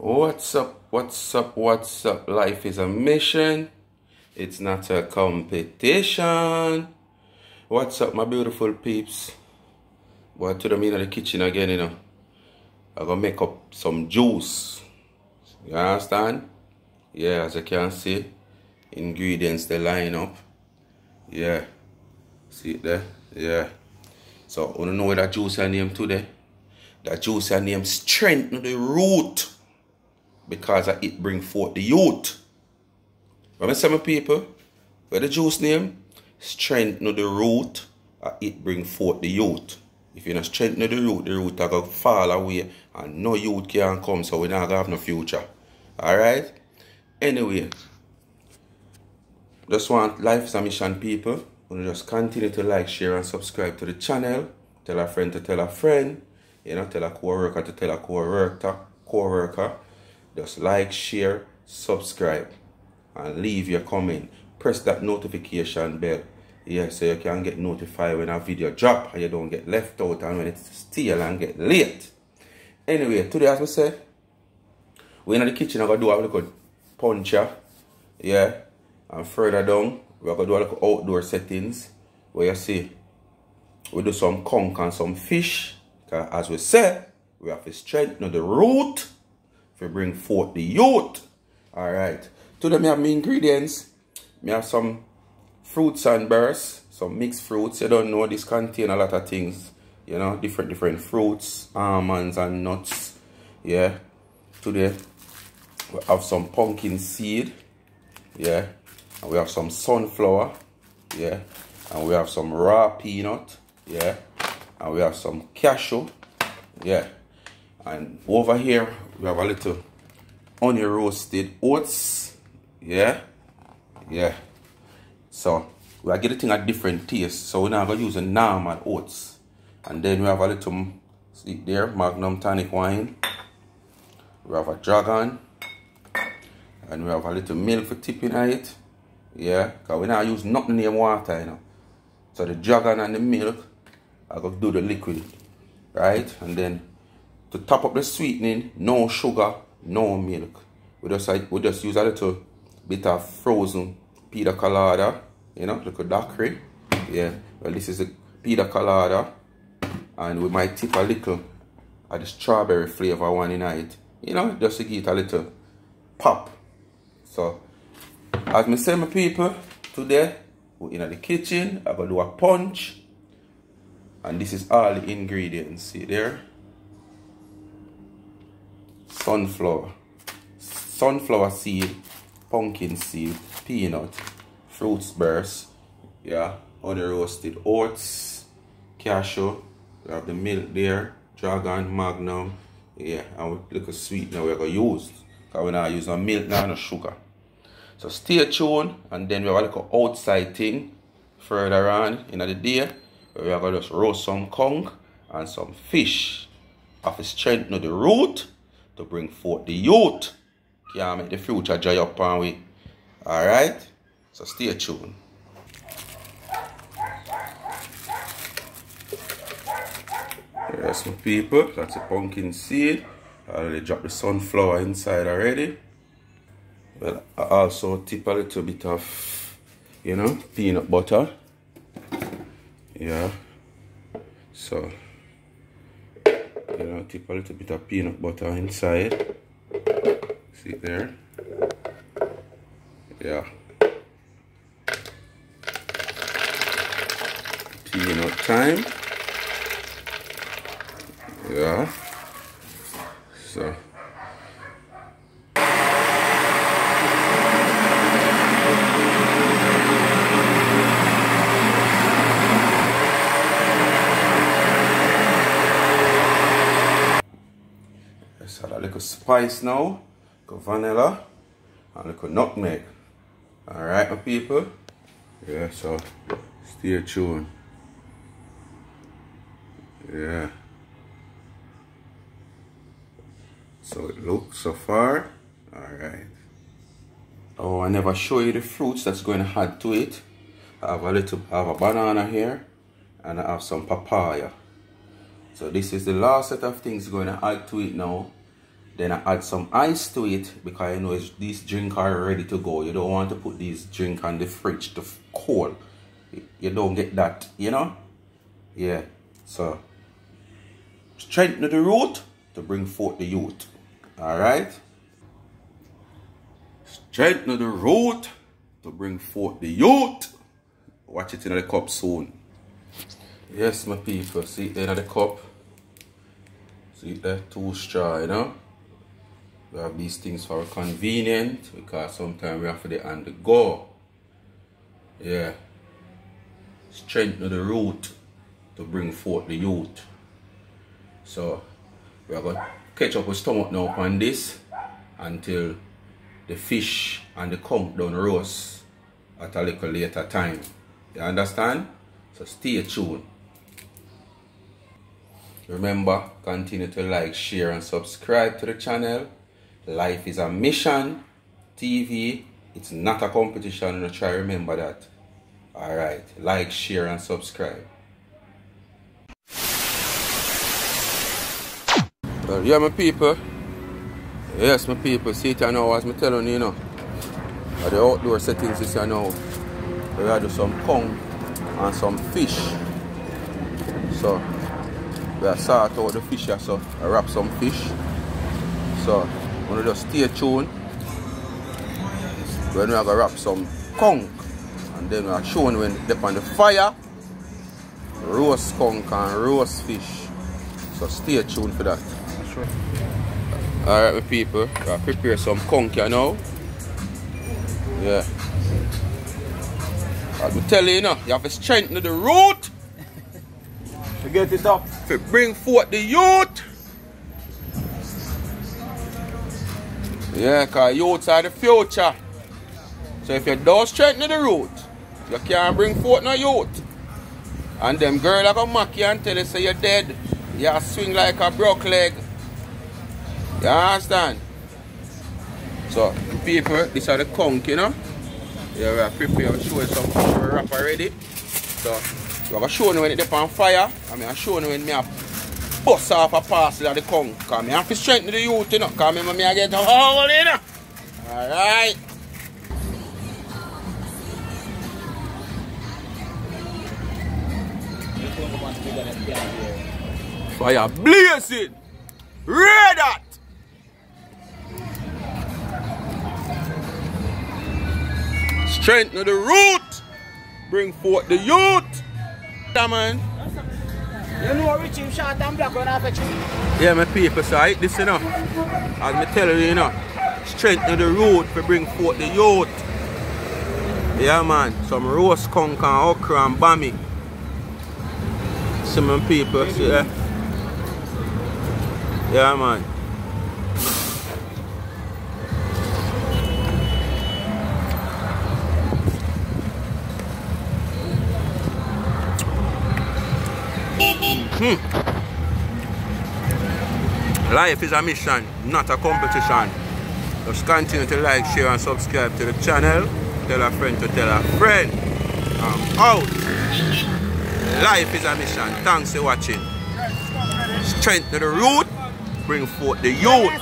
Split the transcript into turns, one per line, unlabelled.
What's up, what's up, what's up? Life is a mission. It's not a competition. What's up, my beautiful peeps? Boy, today I'm in the kitchen again, you know. I'm gonna make up some juice. You understand? Yeah, as you can see, ingredients they line up. Yeah. See it there? Yeah. So, you know what that juice I name today? That juice I name strengthen the root. Because it bring forth the youth. Remember some people? Where the juice name? Strengthen the root. It bring forth the youth. If you not strengthen the root are going to fall away. And no youth can come. So we not going to have no future. Alright? Anyway. Just want Life is a Mission people. You just continue to like, share and subscribe to the channel. Tell a friend to tell a friend. You know, tell a co-worker to tell a co-worker. Just like, share, subscribe, and leave your comment. Press that notification bell. Yeah, so you can get notified when a video drop and you don't get left out and when it's stale and get late. Anyway, today as we said, we're in the kitchen. I'm going to do a little puncher. Yeah. And further down, we're going to do a little outdoor settings. Where you see, we do some conch and some fish. Because as we said, we have to strengthen the root. To bring forth the youth. Alright. Today I have my ingredients. I have some fruits and berries. Some mixed fruits. You don't know, this contain a lot of things. You know, different fruits, almonds and nuts. Yeah. Today we have some pumpkin seed. Yeah. And we have some sunflower. Yeah. And we have some raw peanut. Yeah. And we have some cashew. Yeah. And over here, we have a little honey roasted oats. Yeah. Yeah. So, we are getting a different taste. So, we're now going to use a normal oats. And then we have a little, see there, Magnum tonic wine. We have a dragon. And we have a little milk for tipping it. Yeah. Because we now use nothing in water, you know. So, the dragon and the milk are going to do the liquid. Right? And then, to top up the sweetening, no sugar, no milk. We just use a little bit of frozen pina colada, you know, little daiquiri. Yeah, well, this is a pina colada, and we might tip a little of the strawberry flavor one in it, you know, just to give it a little pop. So, as I say, my people, today we're in the kitchen. I'm gonna do a punch, and this is all the ingredients. See there. Sunflower seed, pumpkin seed, peanut, fruits burst, yeah, honey roasted oats, cashew, we have the milk there, dragon, magnum, yeah, and with little sweetener we're going to use, because we're not using milk now, no sugar. So stay tuned, and then we have a little outside thing further on in the day, where we are going to just roast some conch and some fish, of the strength of the root, to bring forth the youth. Can't make the future dry up on we. Alright? So stay tuned. Yes, my people. That's a pumpkin seed. I already dropped the sunflower inside already. Well, I also tip a little bit of, you know, peanut butter. Yeah. So, you know, tip a little bit of peanut butter inside. See there? Yeah. Peanut time. Yeah. So. Let's add a little spice now. Vanilla and a little nutmeg. Alright, my people. Yeah, so stay tuned. Yeah. So it looks so far. Alright. Oh, I never show you the fruits that's going to add to it. I have a banana here and I have some papaya. So this is the last set of things going to add to it now. Then I add some ice to it because you know these drinks are ready to go. You don't want to put these drinks on the fridge to cool. You don't get that, you know? Yeah. So strengthen the root to bring forth the youth. Alright? Strengthen the root to bring forth the youth. Watch it in the cup soon. Yes, my people. See it in the cup. See there, 2 straw, you know? We have these things for convenient because sometimes we have to do on the go. Yeah. Strengthen the root to bring forth the youth. So we are going to catch up with stomach now on this until the fish and the conch don't roast at a little later time. You understand? So stay tuned. Remember, continue to like, share and subscribe to the channel. Life is a mission. TV, it's not a competition. Try to remember that. Alright, like, share and subscribe. Well, yeah, my people. Yes, my people. See it now, as I'm telling you, you know. The outdoor settings is here now. We have some conch and some fish. So, we have sort out the fish here, so I wrap some fish. So, I'm going to just stay tuned. When we are going to wrap some conch. And then we are showing when they're on the fire. Roast conch and roast fish. So, stay tuned for that. Sure. Alright, my people. We'll prepare some conch here now. Yeah. I'll tell you, you know, you have to strengthen the root.
To get it up.
To bring forth the youth. Yeah, because youths are the future. So if you don't strengthen the root, you can't bring forth no youth. And them girls are going to mock you and tell you say you're dead. You swing like a broke leg. You understand? So, people, these are the conch, you know. Yeah, we are prepared to show you some fish we wrap already. So, we're going to show you when it's on fire. I mean, I'm showing you when I bust off a parcel of the conch. Because I have to strengthen the youth, you know. Because I get a hole, you know. Alright. Fire blazing. Red hot. Strengthen the root. Bring forth the youth. Yeah, man.
You know Richie short and black run off a tree.
Yeah, my people, so I eat this, you know. As I tell you, you know. Strengthen the root to bring forth the youth. Yeah, man. Some roast conch and okra and bami. Some people, see that? Yeah, man. Life is a mission, not a competition. Just continue to like, share and subscribe to the channel. Tell a friend to tell a friend. I'm out. Life is a mission. Thanks for watching. Strengthen the root, bring forth the youth.